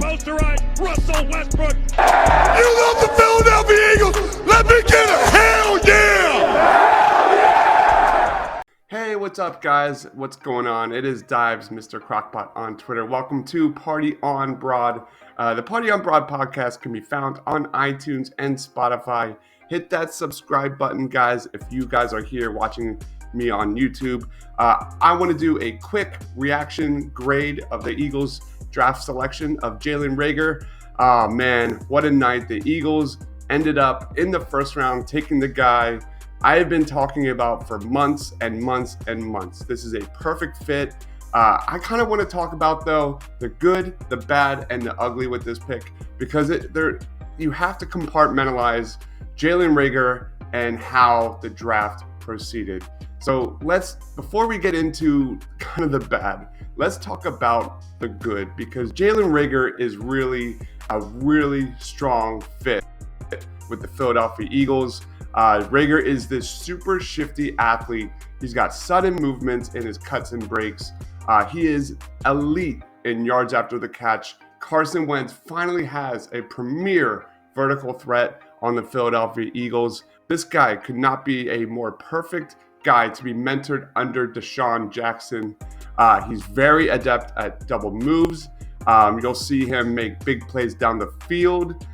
goes to right. Russell Westbrook. You love the Philadelphia Eagles. Let me get a hell yeah! Hey, what's up, guys? What's going on? It is Dives, Mr. Crockpot on Twitter. Welcome to Party on Broad. The Party on Broad podcast can be found on iTunes and Spotify. Hit that subscribe button, guys, if you guys are here watching me on YouTube. I want to do a quick reaction grade of the Eagles draft selection of Jalen Reagor. Man, what a night. The Eagles ended up in the first round taking the guy I have been talking about for months and months and months. This is a perfect fit. I kind of want to talk about, though, the good, the bad, and the ugly with this pick, because you have to compartmentalize Jalen Reagor and how the draft proceeded. So before we get into kind of the bad, let's talk about the good, because Jalen Reagor is really a really strong fit with the Philadelphia Eagles. Reagor is this super shifty athlete. He's got sudden movements in his cuts and breaks. He is elite in yards after the catch. Carson Wentz finally has a premier vertical threat on the Philadelphia Eagles. This guy could not be a more perfect guy to be mentored under Deshaun Jackson. He's very adept at double moves. You'll see him make big plays down the field.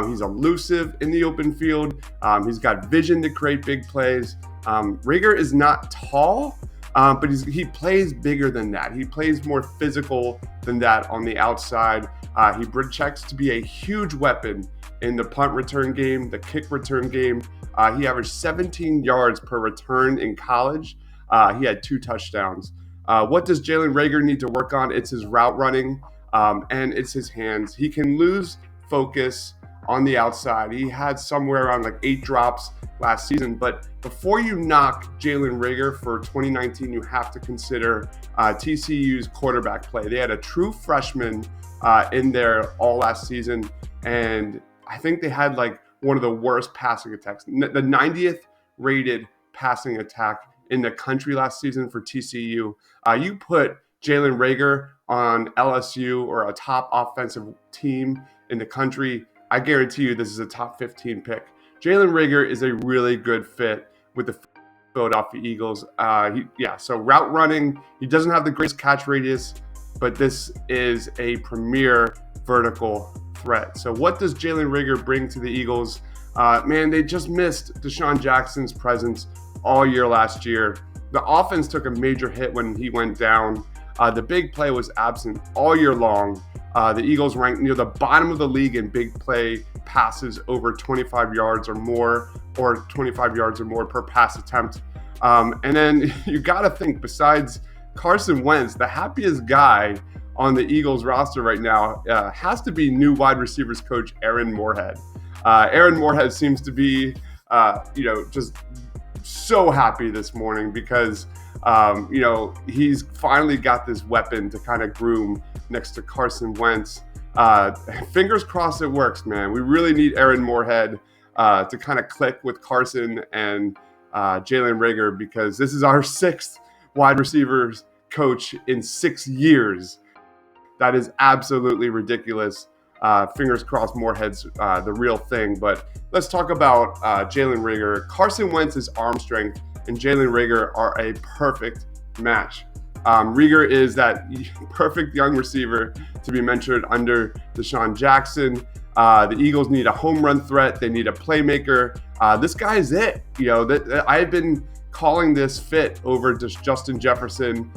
He's elusive in the open field. He's got vision to create big plays. Reagor is not tall, but he plays bigger than that. He plays more physical than that on the outside. He projects to be a huge weapon in the punt return game, the kick return game. He averaged 17 yards per return in college. He had 2 touchdowns. What does Jalen Reagor need to work on? It's his route running, and it's his hands. He can lose focus on the outside. He had somewhere around like 8 drops last season. But before you knock Jalen Reagor for 2019, you have to consider TCU's quarterback play. They had a true freshman in there all last season, and I think they had like one of the worst passing attacks, the 90th rated passing attack in the country last season for TCU. You put Jalen Reagor on LSU or a top offensive team in the country, I guarantee you this is a top 15 pick. Jalen Reagor is a really good fit with the Philadelphia Eagles. So route running, he doesn't have the greatest catch radius, but this is a premier vertical threat. So what does Jalen Reagor bring to the Eagles? Man, they just missed Deshaun Jackson's presence all year last year. The offense took a major hit when he went down. The big play was absent all year long. The Eagles ranked near the bottom of the league in big play passes over 25 yards or more, or 25 yards or more per pass attempt. And then you got to think, besides Carson Wentz, the happiest guy on the Eagles roster right now has to be new wide receivers coach Aaron Moorhead. Aaron Moorhead seems to be, just so happy this morning because, he's finally got this weapon to kind of groom next to Carson Wentz. Fingers crossed it works, man. We really need Aaron Moorhead to kind of click with Carson and Jalen Reagor, because this is our 6th wide receivers coach in 6 years. That is absolutely ridiculous. Fingers crossed Moorhead's the real thing. But let's talk about Jalen Reagor. Carson Wentz's arm strength and Jalen Reagor are a perfect match. Reagor is that perfect young receiver to be mentored under Deshaun Jackson. The Eagles need a home run threat. They need a playmaker. This guy is it. I've been calling this fit over Justin Jefferson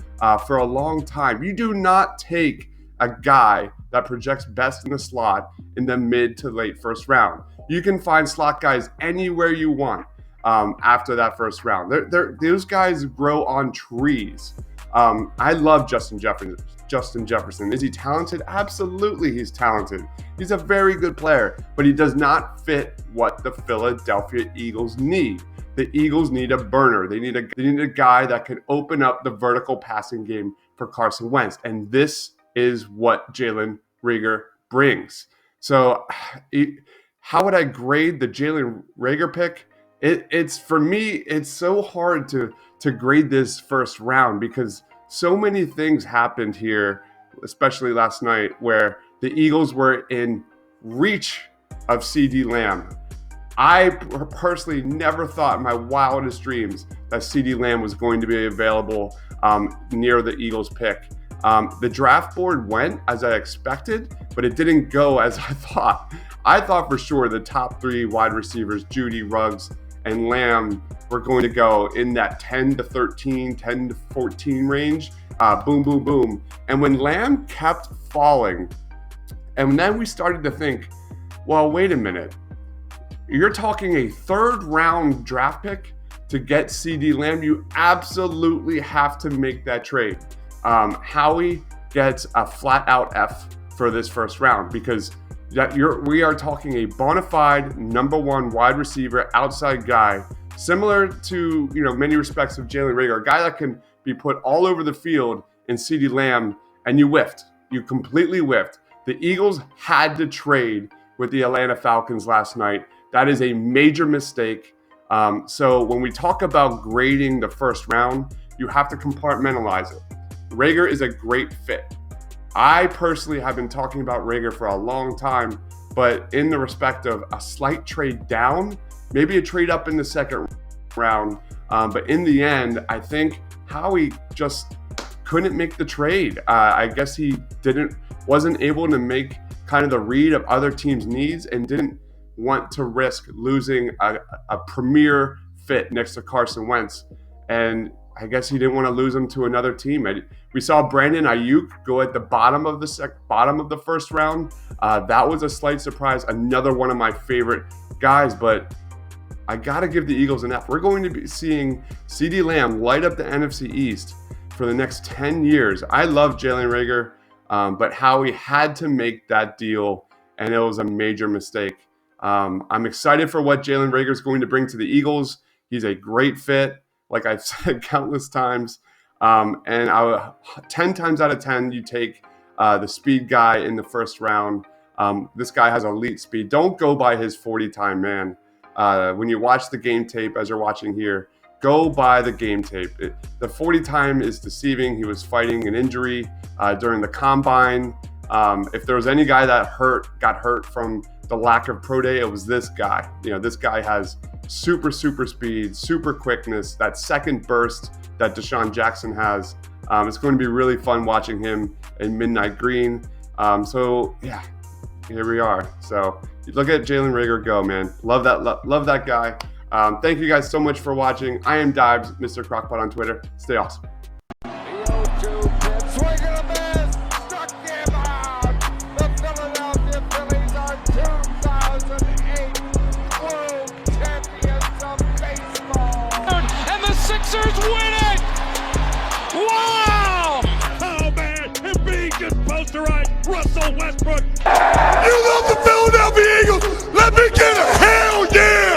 for a long time. You do not take a guy that projects best in the slot in the mid to late first round. You can find slot guys anywhere you want after that first round. Those guys grow on trees. I love Justin Jefferson. Is he talented? Absolutely, he's talented. He's a very good player, but he does not fit what the Philadelphia Eagles need. The Eagles need a burner. They need a guy that can open up the vertical passing game for Carson Wentz, and this is what Jalen Reagor brings. So, how would I grade the Jalen Reagor pick? It's for me, it's so hard to grade this first round because so many things happened here, especially last night, where the Eagles were in reach of CeeDee Lamb. I personally never thought in my wildest dreams that CeeDee Lamb was going to be available near the Eagles pick. The draft board went as I expected, but it didn't go as I thought. I thought for sure the top 3 wide receivers, Judy, Ruggs, and Lamb, were going to go in that 10 to 13, 10 to 14 range. Boom, boom, boom. And when Lamb kept falling, and then we started to think, well, wait a minute. You're talking a 3rd round draft pick to get CeeDee Lamb. You absolutely have to make that trade. Howie gets a flat out F for this 1st round because we are talking a bona fide number 1 wide receiver, outside guy, similar to, many respects of Jalen Reagor, a guy that can be put all over the field in CeeDee Lamb, and you whiffed. You completely whiffed. The Eagles had to trade with the Atlanta Falcons last night. That is a major mistake. So when we talk about grading the 1st round, you have to compartmentalize it. Reagor is a great fit. I personally have been talking about Reagor for a long time, but in the respect of a slight trade down, maybe a trade up in the 2nd round. But in the end, I think Howie just couldn't make the trade. I guess he wasn't able to make kind of the read of other teams' needs and didn't want to risk losing a premier fit next to Carson Wentz. And I guess he didn't want to lose him to another team. We saw Brandon Ayuk go at the bottom of the 1st round. That was a slight surprise. Another one of my favorite guys, but I got to give the Eagles an F. We're going to be seeing CeeDee Lamb light up the NFC East for the next 10 years. I love Jalen Reagor, but Howie had to make that deal, and it was a major mistake. I'm excited for what Jalen Reagor is going to bring to the Eagles. He's a great fit, like I've said countless times. And 10 times out of 10, you take the speed guy in the 1st round. This guy has elite speed. Don't go by his 40 time, man. When you watch the game tape, as you're watching here, go by the game tape. The 40 time is deceiving. He was fighting an injury during the combine. If there was any guy that got hurt from the lack of pro day, it was this guy. This guy has super speed, super quickness, that second burst that Deshaun Jackson has. It's going to be really fun watching him in Midnight Green. So yeah, here we are. So look at Jalen Reagor go, man. Love that guy. Thank you guys so much for watching. I am Dives, Mr. Crockpot on Twitter. Stay awesome. Sixers win it! Wow! Oh man, and being just posterized Russell Westbrook. You love the Philadelphia Eagles. Let me get a hell yeah.